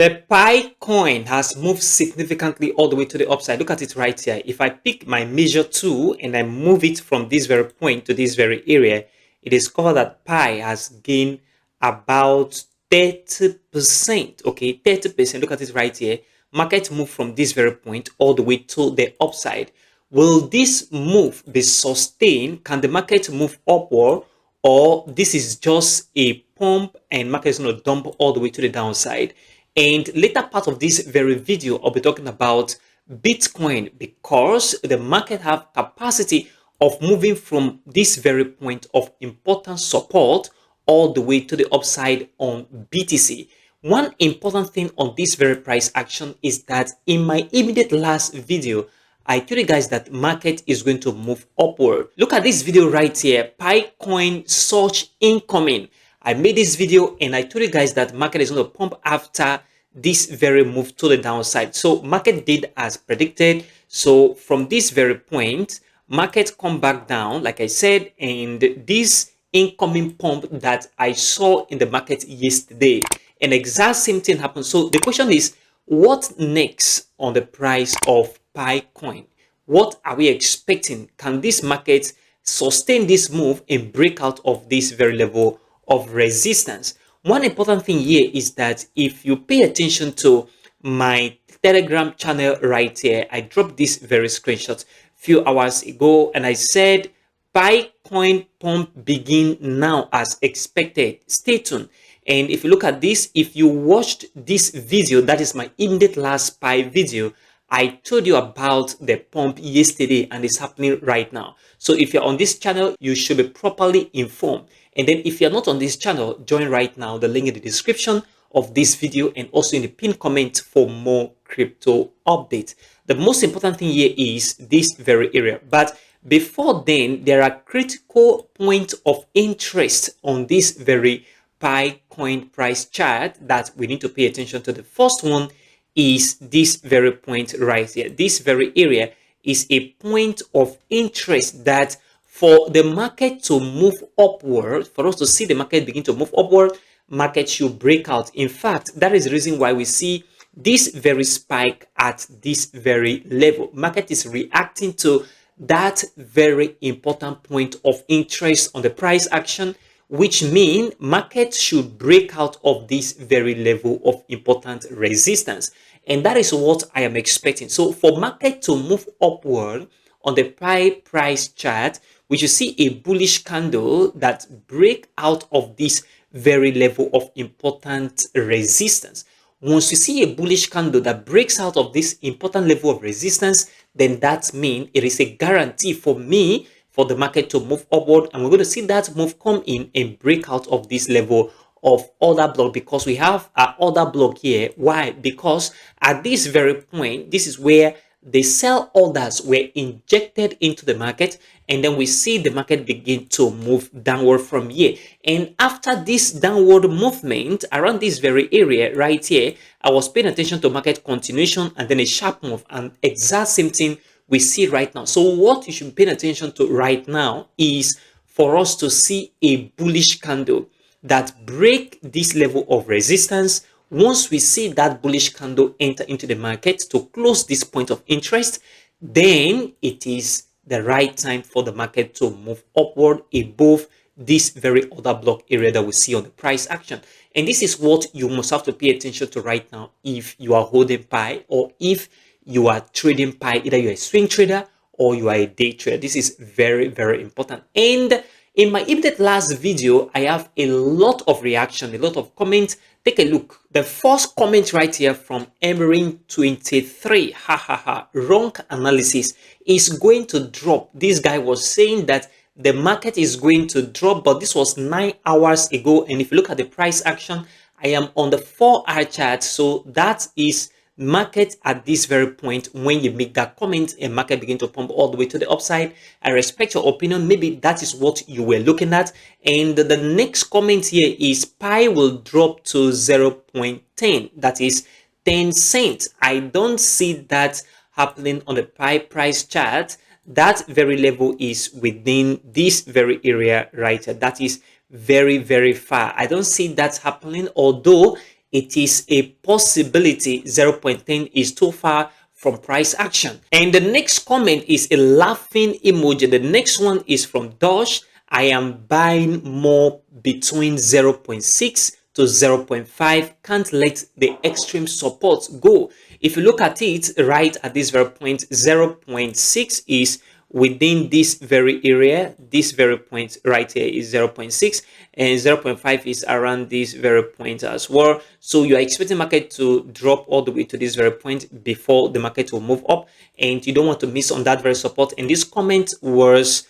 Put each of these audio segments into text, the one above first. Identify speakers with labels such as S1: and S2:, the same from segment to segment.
S1: The Pi coin has moved significantly all the way to the upside. Look at it right here. If I pick my measure tool and I move it from this very point to this very area, it is discovered that Pi has gained about 30%. Okay, 30%. Look at it right here. Market move from this very point all the way to the upside. Will this move be sustained? Can the market move upward? Or this is just a pump and market is going to dump all the way to the downside? And later part of this very video, I'll be talking about Bitcoin because the market have capacity of moving from this very point of important support all the way to the upside on BTC. One important thing on this very price action is that in my immediate last video, I told you guys that market is going to move upward. Look at this video right here, Picoin search incoming. I made this video and I told you guys that market is going to pump after this very move to the downside. So market did as predicted. So from this very point, market come back down, like I said, and this incoming pump that I saw in the market yesterday, an exact same thing happened. So the question is, what next on the price of Picoin? What are we expecting? Can this market sustain this move and break out of this very level of resistance? One important thing here is that if you pay attention to my Telegram channel right here, I dropped this very screenshot a few hours ago and I said Picoin pump begin now as expected. Stay tuned. And if you look at this, if you watched this video, that is my immediate last Pi video, I told you about the pump yesterday and it's happening right now. So if you're on this channel, you should be properly informed. And then if you're not on this channel, join right now. The link in the description of this video and also in the pinned comment for more crypto updates. The most important thing here is this very area. But before then, there are critical points of interest on this very Picoin price chart that we need to pay attention to. The first one is this very point right here. This very area is a point of interest that for the market to move upward, for us to see the market begin to move upward, market should break out. In fact, that is the reason why we see this very spike at this very level. Market is reacting to that very important point of interest on the price action, which means market should break out of this very level of important resistance. And that is what I am expecting. So for market to move upward on the price chart, we should see a bullish candle that break out of this very level of important resistance. Once you see a bullish candle that breaks out of this important level of resistance, then that means it is a guarantee for me for the market to move upward, and we're going to see that move come in and break out of this level of order block, because we have an order block here. Why? Because at this very point, this is where the sell orders were injected into the market, and then we see the market begin to move downward from here. And after this downward movement around this very area right here, I was paying attention to market continuation and then a sharp move, and exact same thing we see right now. So what you should pay attention to right now is for us to see a bullish candle that break this level of resistance. Once we see that bullish candle enter into the market to close this point of interest, then it is the right time for the market to move upward above this very order block area that we see on the price action. And this is what you must have to pay attention to right now if you are holding Pi, or if you are trading Pi. Either you're a swing trader or you are a day trader. This is very, very important. And in my immediate last video, I have a lot of reaction, a lot of comments. Take a look. The first comment right here from Emerin23, wrong analysis, is going to drop. This guy was saying that the market is going to drop, but this was 9 hours ago. And if you look at the price action, I am on the 4-hour chart. So that is market at this very point. When you make that comment and market begin to pump all the way to the upside, I respect your opinion. Maybe that is what you were looking at. And the next comment here is Pi will drop to 0.10, that is 10 cents. I don't see that happening on the Pi price chart. That very level is within this very area right here. That is very, very far. I don't see that happening, although it is a possibility 0.10 is too far from price action. And the next comment is a laughing emoji. The next one is from Dosh. I am buying more between 0.6 to 0.5. Can't let the extreme support go. If you look at it right at this very point, 0.6 is within this very area. This very point right here is 0.6, and 0.5 is around this very point as well. So you are expecting market to drop all the way to this very point before the market will move up, and you don't want to miss on that very support. And this comment was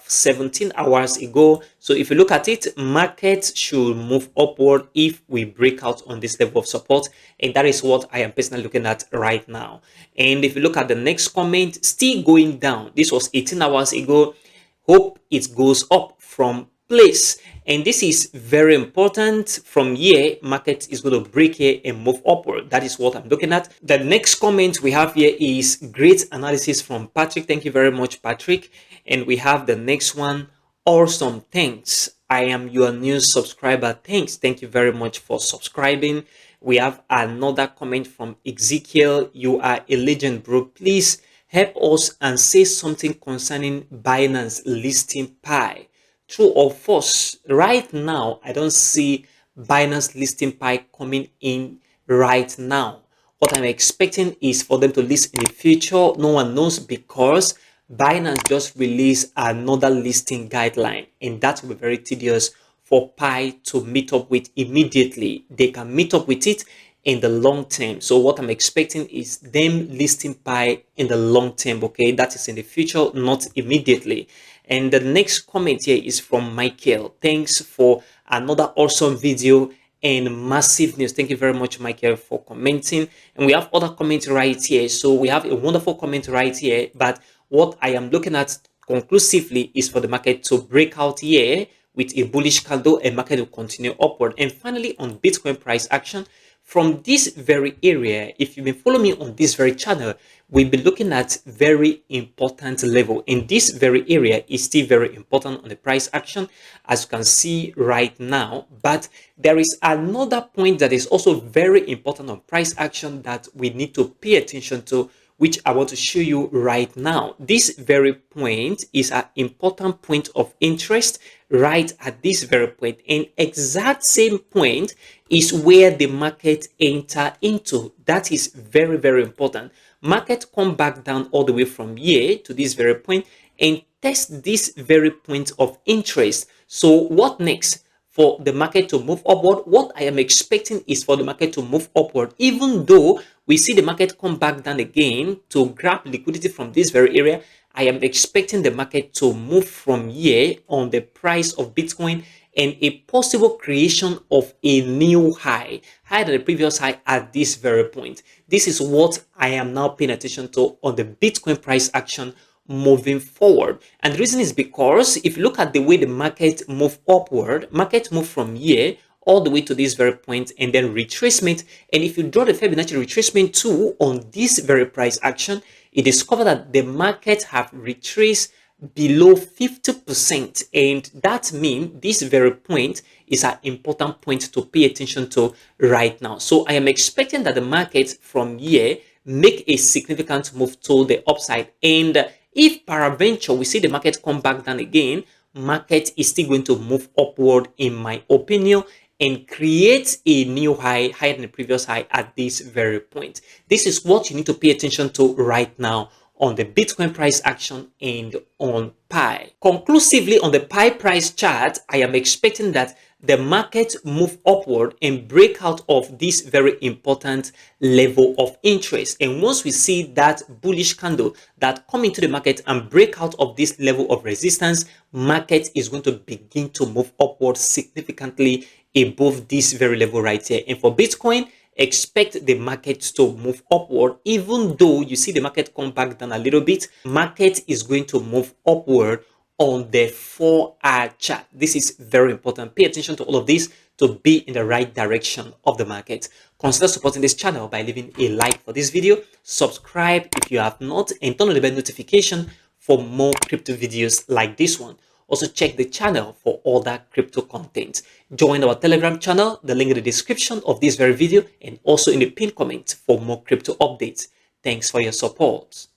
S1: 17 hours ago. So if you look at it, market should move upward if we break out on this level of support, and that is what I am personally looking at right now. And if you look at the next comment, still going down. This was 18 hours ago. Hope it goes up from place, and this is very important. From here, market is going to break here and move upward. That is what I'm looking at. The next comment we have here is great analysis from Patrick. Thank you very much, Patrick. And we have the next one. Awesome, thanks. I am your new subscriber. Thanks. Thank you very much for subscribing. We have another comment from Ezekiel. You are a legend, bro. Please help us and say something concerning Binance listing Pi. True or false? Right now, I don't see Binance listing Pi coming in right now. What I'm expecting is for them to list in the future. No one knows, because Binance just released another listing guideline, and that will be very tedious for Pi to meet up with immediately. They can meet up with it in the long term. So what I'm expecting is them listing Pi in the long term. Okay, that is in the future, not immediately. And the next comment here is from Michael. Thanks for another awesome video and massive news. Thank you very much, Michael, for commenting. And we have other comments right here. So we have a wonderful comment right here, but what I am looking at conclusively is for the market to break out here with a bullish candle, and market will continue upward. And finally, on Bitcoin price action, from this very area, if you've been following me on this very channel, we'll be looking at very important level. And this very area is still very important on the price action, as you can see right now. But there is another point that is also very important on price action that we need to pay attention to, which I want to show you right now. This very point is an important point of interest right at this very point. And exact same point is where the market enter into. That is very, very important. Market come back down all the way from here to this very point and test this very point of interest. So what next? For the market to move upward, what I am expecting is for the market to move upward, even though we see the market come back down again to grab liquidity from this very area. I am expecting the market to move from here on the price of Bitcoin and a possible creation of a new high, higher than the previous high at this very point. This is what I am now paying attention to on the Bitcoin price action moving forward. And the reason is because if you look at the way the market move upward, market move from here all the way to this very point and then retracement. And if you draw the Fibonacci retracement tool on this very price action, you discover that the market have retraced below 50%, and that means this very point is an important point to pay attention to right now. So I am expecting that the market from here make a significant move to the upside, and if peradventure we see the market come back down again, market is still going to move upward in my opinion and create a new high, higher than the previous high at this very point. This is what you need to pay attention to right now on the Bitcoin price action and on Pi. Conclusively, on the Pi price chart, I am expecting that the market move upward and break out of this very important level of interest. And once we see that bullish candle that come into the market and break out of this level of resistance, market is going to begin to move upward significantly above this very level right here. And for Bitcoin, expect the market to move upward. Even though you see the market come back down a little bit, market is going to move upward on the 4-hour chart. This is very important. Pay attention to all of this to be in the right direction of the market. Consider supporting this channel by leaving a like for this video, subscribe if you have not, and turn on the bell notification for more crypto videos like this one. Also check the channel for other crypto content. Join our Telegram channel, the link in the description of this very video and also in the pinned comment for more crypto updates. Thanks for your support.